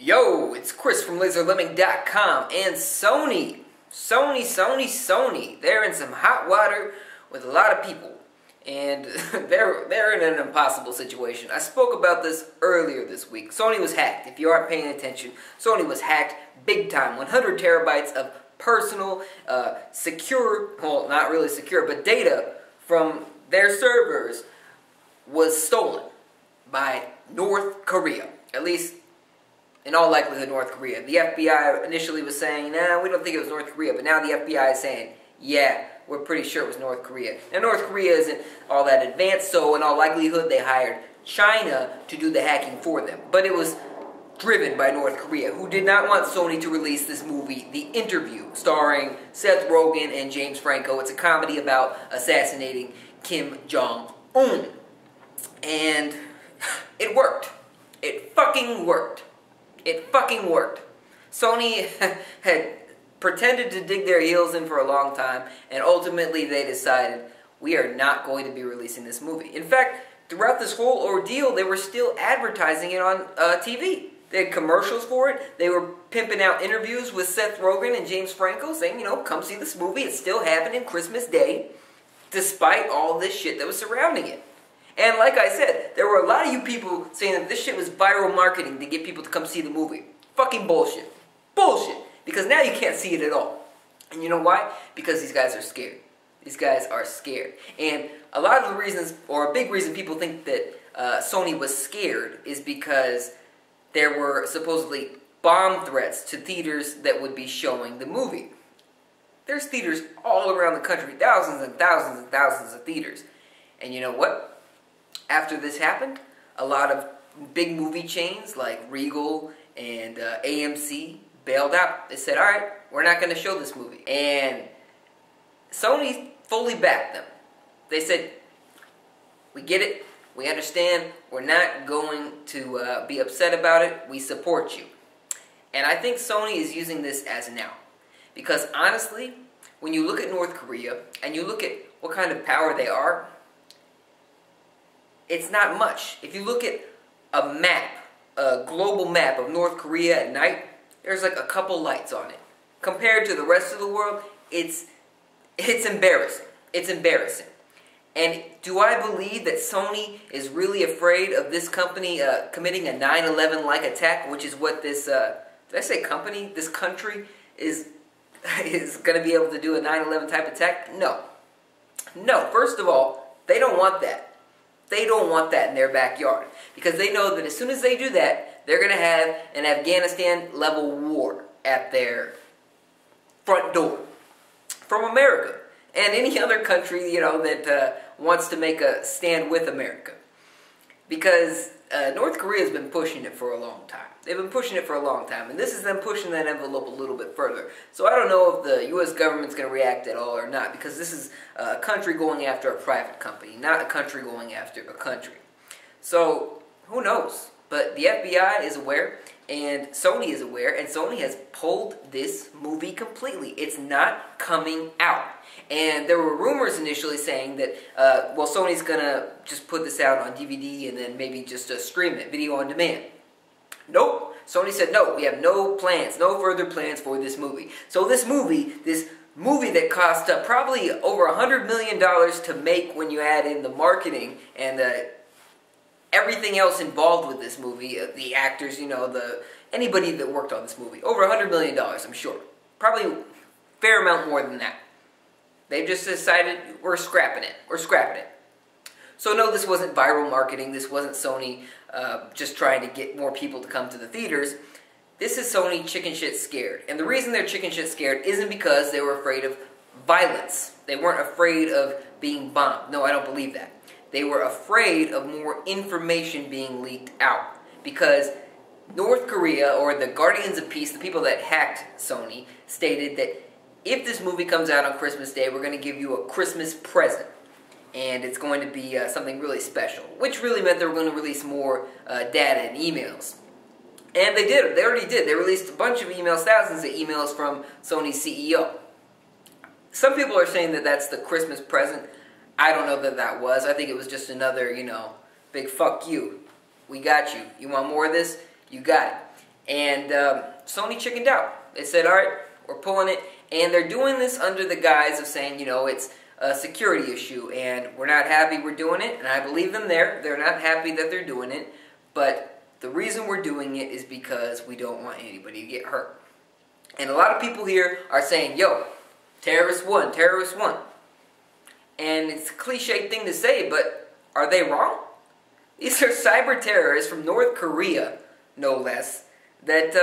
Yo, it's Chris from LaserLemming.com and Sony. They're in some hot water with a lot of people. And they're in an impossible situation. I spoke about this earlier this week. Sony was hacked. If you aren't paying attention, Sony was hacked big time. 100 terabytes of personal, secure, well, not really secure, but data from their servers was stolen by North Korea. At least, in all likelihood, North Korea. The FBI initially was saying, nah, we don't think it was North Korea. But now the FBI is saying, yeah, we're pretty sure it was North Korea. Now, North Korea isn't all that advanced, so in all likelihood, they hired China to do the hacking for them. But it was driven by North Korea, who did not want Sony to release this movie, The Interview, starring Seth Rogen and James Franco. It's a comedy about assassinating Kim Jong-un. And it worked. It fucking worked. It fucking worked. Sony had pretended to dig their heels in for a long time, and ultimately they decided, we are not going to be releasing this movie. In fact, throughout this whole ordeal, they were still advertising it on TV. They had commercials for it. They were pimping out interviews with Seth Rogen and James Franco saying, you know, come see this movie. It's still happening Christmas Day, despite all this shit that was surrounding it. And like I said, there were a lot of you people saying that this shit was viral marketing to get people to come see the movie. Fucking bullshit. Bullshit. Because now you can't see it at all. And you know why? Because these guys are scared. These guys are scared. And a lot of the reasons, or a big reason people think that Sony was scared is because there were supposedly bomb threats to theaters that would be showing the movie. There's theaters all around the country, thousands and thousands and thousands of theaters. And you know what? After this happened, a lot of big movie chains like Regal and AMC bailed out. They said, alright, we're not going to show this movie. And Sony fully backed them. They said, we get it, we understand, we're not going to be upset about it, we support you. And I think Sony is using this as an out. Because honestly, when you look at North Korea, and you look at what kind of power they are, it's not much. If you look at a map, a global map of North Korea at night, there's like a couple lights on it. Compared to the rest of the world, it's embarrassing. It's embarrassing. And do I believe that Sony is really afraid of this company committing a 9/11-like attack, which is what this, did I say company? This country is going to be able to do a 9/11 type attack? No. No. First of all, they don't want that. They don't want that in their backyard. Because they know that as soon as they do that, they're going to have an Afghanistan-level war at their front door. From America. And any other country, you know, that wants to make a stand with America. Because North Korea has been pushing it for a long time. They've been pushing it for a long time. And this is them pushing that envelope a little bit further. So I don't know if the U.S. government's going to react at all or not. Because this is a country going after a private company. Not a country going after a country. So, who knows? But the FBI is aware. And Sony is aware. And Sony has pulled this movie completely. It's not coming out. And there were rumors initially saying that, well, Sony's going to just put this out on DVD and then maybe just stream it, video on demand. Nope. Sony said, no, we have no plans, no further plans for this movie. So this movie that cost probably over $100 million to make when you add in the marketing and everything else involved with this movie, the actors, you know, anybody that worked on this movie. Over $100 million, I'm sure. Probably a fair amount more than that. They just decided, we're scrapping it. We're scrapping it. So no, this wasn't viral marketing. This wasn't Sony just trying to get more people to come to the theaters. This is Sony chicken shit scared. And the reason they're chicken shit scared isn't because they were afraid of violence. They weren't afraid of being bombed. No, I don't believe that. They were afraid of more information being leaked out. Because North Korea, or the Guardians of Peace, the people that hacked Sony, stated that if this movie comes out on Christmas Day, we're going to give you a Christmas present. And it's going to be something really special. Which really meant they were going to release more data and emails. And they did. They already did. They released a bunch of emails, thousands of emails from Sony's CEO. Some people are saying that that's the Christmas present. I don't know that that was. I think it was just another, you know, big fuck you. We got you. You want more of this? You got it. And Sony chickened out. They said, all right, we're pulling it. And they're doing this under the guise of saying, you know, it's a security issue, and we're not happy we're doing it. And I believe them there. They're not happy that they're doing it. But the reason we're doing it is because we don't want anybody to get hurt. And a lot of people here are saying, yo, terrorists won, terrorists won. And it's a cliche thing to say, but are they wrong? These are cyber terrorists from North Korea, no less, that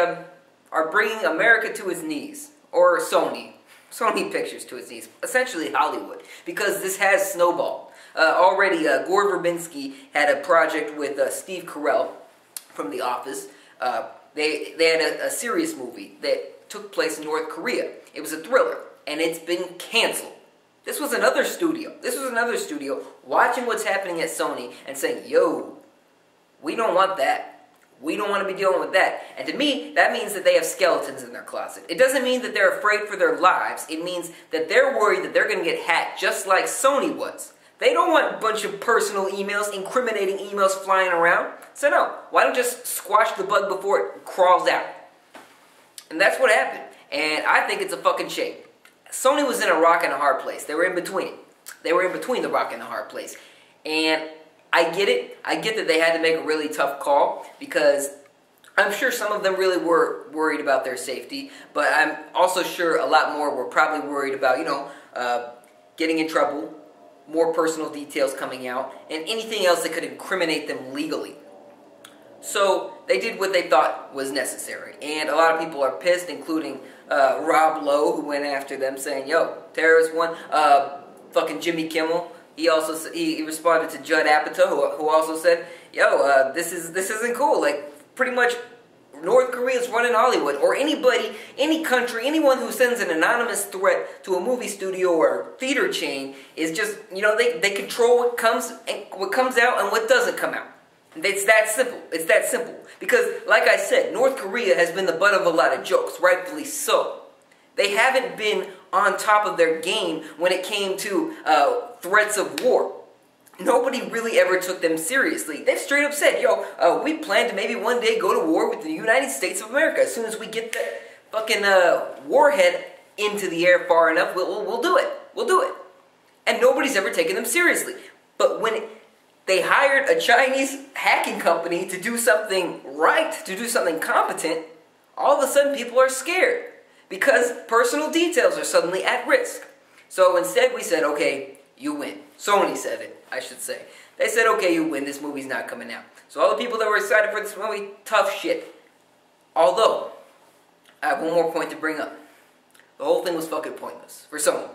are bringing America to its knees. Or Sony Pictures to its knees. Essentially Hollywood. Because this has snowballed. Already, Gore Verbinski had a project with Steve Carell from The Office. They had a serious movie that took place in North Korea. It was a thriller, and it's been canceled. This was another studio watching what's happening at Sony and saying, yo, we don't want that. We don't want to be dealing with that. And to me, that means that they have skeletons in their closet. It doesn't mean that they're afraid for their lives. It means that they're worried that they're going to get hacked just like Sony was. They don't want a bunch of personal emails, incriminating emails flying around. So no, why don't you just squash the bug before it crawls out? And that's what happened. And I think it's a fucking shame. Sony was in a rock and a hard place. They were in between. They were in between the rock and the hard place. And I get it. I get that they had to make a really tough call because I'm sure some of them really were worried about their safety, but I'm also sure a lot more were probably worried about, you know, getting in trouble, more personal details coming out, and anything else that could incriminate them legally. So they did what they thought was necessary, and a lot of people are pissed, including Rob Lowe, who went after them saying, yo, terrorists won. Fucking Jimmy Kimmel, he responded to Judd Apatow, who also said, yo, this isn't cool. Like, pretty much North Korea's running Hollywood, or anybody, any country, anyone who sends an anonymous threat to a movie studio or theater chain is just, you know, they control what comes out and what doesn't come out. It's that simple. It's that simple. Because, like I said, North Korea has been the butt of a lot of jokes, rightfully so. They haven't been on top of their game when it came to threats of war. Nobody really ever took them seriously. They've straight up said, yo, we plan to maybe one day go to war with the United States of America. As soon as we get that fucking warhead into the air far enough, we'll do it. We'll do it. And nobody's ever taken them seriously. But when they hired a Chinese hacking company to do something right, to do something competent, all of a sudden people are scared because personal details are suddenly at risk. So instead we said, okay, you win. Sony said it, I should say. They said, okay, you win, this movie's not coming out. So all the people that were excited for this movie, tough shit. Although, I have one more point to bring up. The whole thing was fucking pointless for Sony.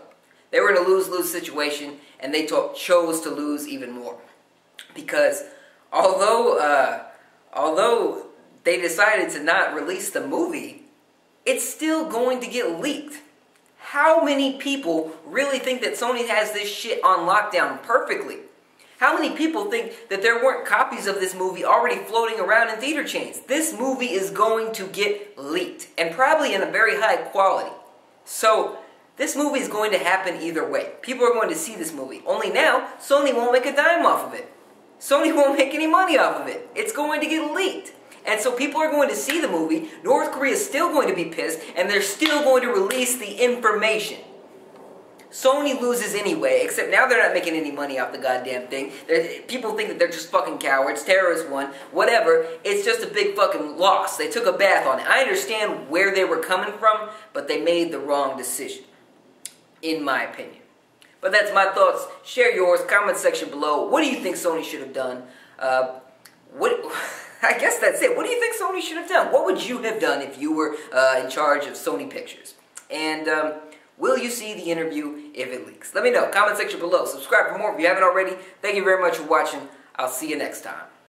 They were in a lose-lose situation, and they chose to lose even more. Because although they decided to not release the movie, it's still going to get leaked. How many people really think that Sony has this shit on lockdown perfectly? How many people think that there weren't copies of this movie already floating around in theater chains? This movie is going to get leaked, and probably in a very high quality. So, this movie is going to happen either way. People are going to see this movie. Only now, Sony won't make a dime off of it. Sony won't make any money off of it. It's going to get leaked. And so people are going to see the movie, North Korea is still going to be pissed, and they're still going to release the information. Sony loses anyway, except now they're not making any money off the goddamn thing. People think that they're just fucking cowards, terrorists won, whatever. It's just a big fucking loss. They took a bath on it. I understand where they were coming from, but they made the wrong decision, in my opinion. But that's my thoughts. Share yours, comment section below. What do you think Sony should have done? I guess that's it. What do you think Sony should have done? What would you have done if you were in charge of Sony Pictures? And will you see the interview if it leaks? Let me know. Comment section below. Subscribe for more if you haven't already. Thank you very much for watching. I'll see you next time.